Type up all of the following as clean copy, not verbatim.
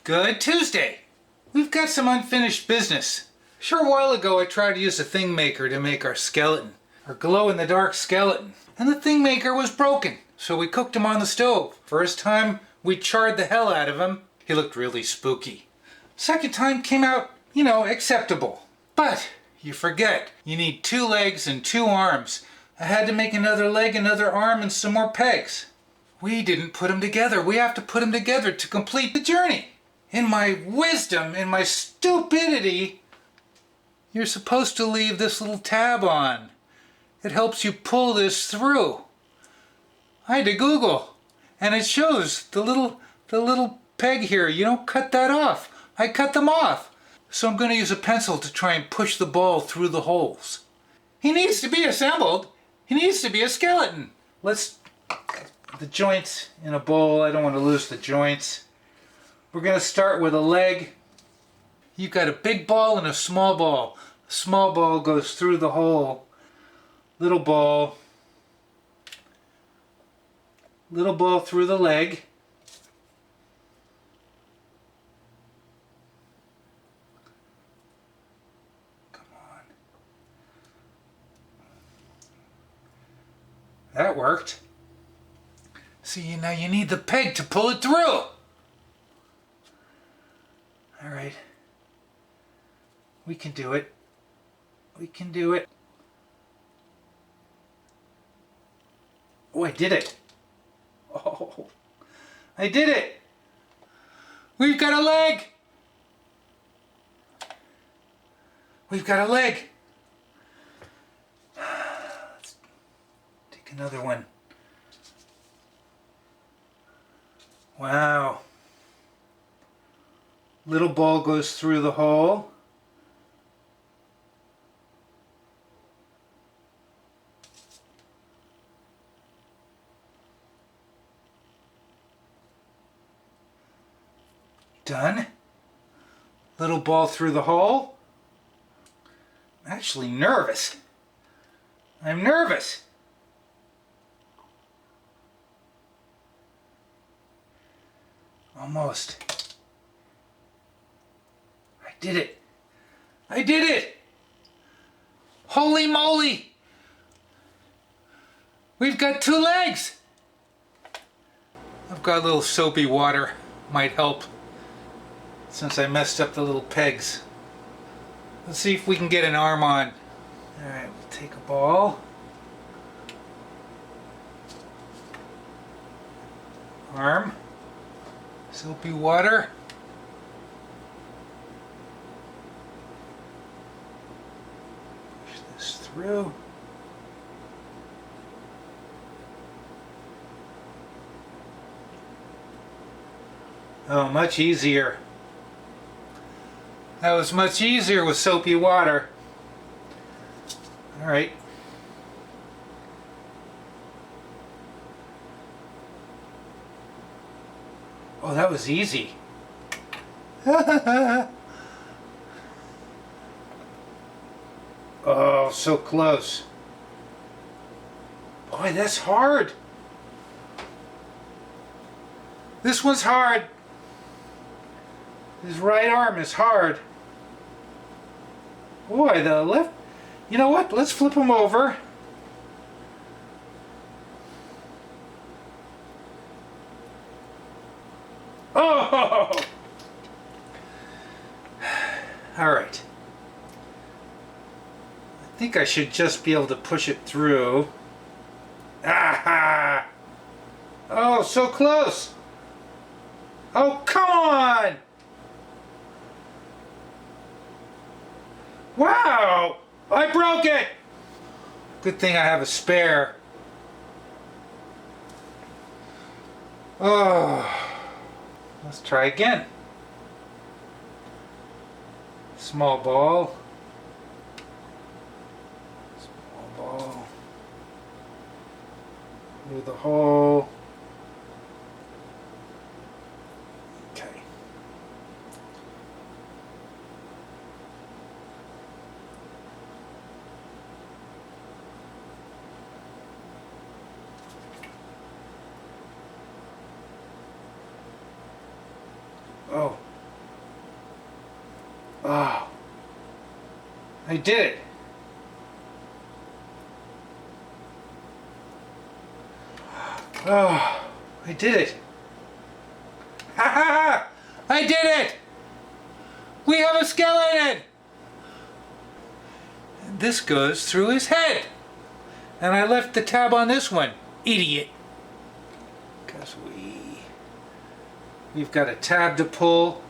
Good Tuesday. We've got some unfinished business. A short while ago I tried to use a Thingmaker to make our skeleton, our glow-in-the-dark skeleton, and the Thingmaker was broken, so we cooked him on the stove. First time we charred the hell out of him. He looked really spooky. Second time came out, acceptable. But you forget, you need 2 legs and 2 arms. I had to make another leg, another arm, and some more pegs. We didn't put them together. We have to put them together to complete the journey. In my wisdom, in my stupidity, you're supposed to leave this little tab on. It helps you pull this through. I had to Google, and it shows the little peg here. You don't cut that off. I cut them off. So I'm going to use a pencil to try and push the ball through the holes. He needs to be assembled. He needs to be a skeleton. Let's the joints in a bowl. I don't want to lose the joints. We're going to start with a leg. You've got a big ball and a small ball. The small ball goes through the hole. Little ball through the leg. Come on. That worked. See, now you need the peg to pull it through. All right. We can do it. We can do it. Oh, I did it. Oh, I did it. We've got a leg. We've got a leg. Let's take another one. Wow. Little ball goes through the hole. Done. Little ball through the hole. I'm actually nervous. I'm nervous. Almost. I did it. I did it! Holy moly! We've got 2 legs! I've got a little soapy water. Might help. Since I messed up the little pegs. Let's see if we can get an arm on. Alright, we'll take a ball. Arm. Soapy water. Push this through. Oh, much easier. That was much easier with soapy water. All right. Oh, that was easy. Oh, so close. Boy, that's hard. This one's hard. His right arm is hard. Boy, the left... You know what? Let's flip him over. Oh! All right. I think I should just be able to push it through. Aha! Oh, so close! Oh, come on! Wow! I broke it! Good thing I have a spare. Oh. Let's try again. Small ball. Small ball. Through the hole. Okay. Oh, Oh, I did it. Oh, I did it. Ha ha ha! I did it! We have a skeleton! This goes through his head. And I left the tab on this one. Idiot. Because we've got a tab to pull.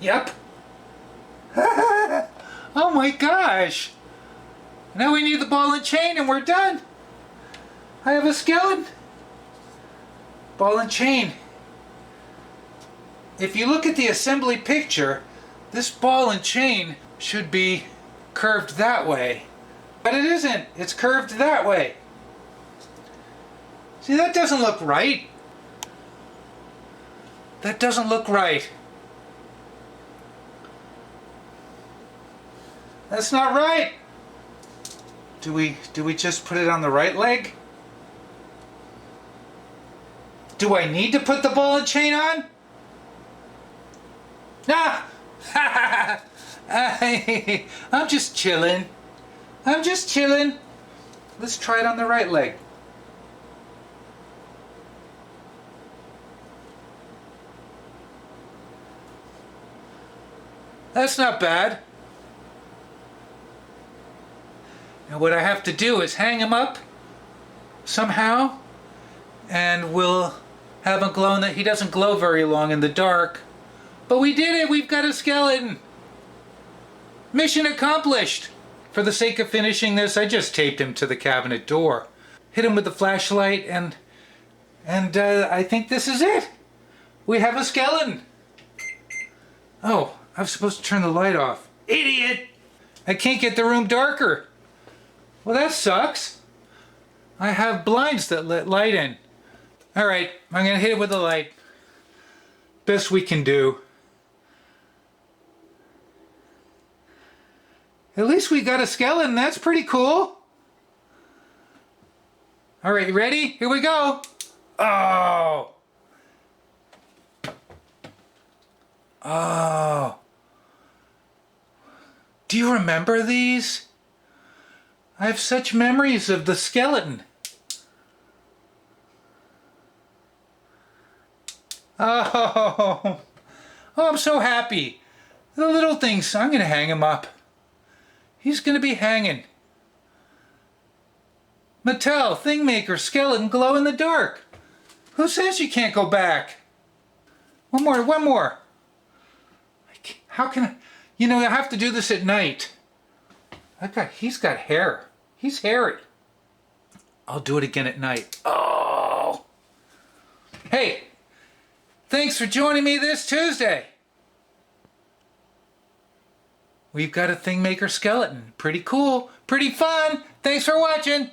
Yep. Oh my gosh. Now we need the ball and chain and we're done. I have a skeleton. Ball and chain. If you look at the assembly picture, this ball and chain should be curved that way. But it isn't. It's curved that way. See, that doesn't look right. That doesn't look right. That's not right. Do we just put it on the right leg? Do I need to put the ball and chain on? Nah. I'm just chilling. I'm just chilling. Let's try it on the right leg. That's not bad. Now what I have to do is hang him up somehow, and we'll have him glow. That he doesn't glow very long in the dark. But we did it! We've got a skeleton! Mission accomplished! For the sake of finishing this, I just taped him to the cabinet door. Hit him with the flashlight, and I think this is it! We have a skeleton! Oh, I was supposed to turn the light off. Idiot! I can't get the room darker! Well, that sucks. I have blinds that let light in. Alright, I'm gonna hit it with the light. Best we can do. At least we got a skeleton. That's pretty cool. Alright, ready? Here we go. Oh! Oh. Do you remember these? I have such memories of the skeleton. Oh, I'm so happy. The little things, I'm going to hang him up. He's going to be hanging. MATTEL, Thingmaker, skeleton, glow in the dark. Who says you can't go back? One more. How can I? You know, I have to do this at night. He's got hair. He's hairy. I'll do it again at night. Oh. Hey, thanks for joining me this Tuesday. We've got a Thingmaker skeleton. Pretty cool. Pretty fun. Thanks for watching.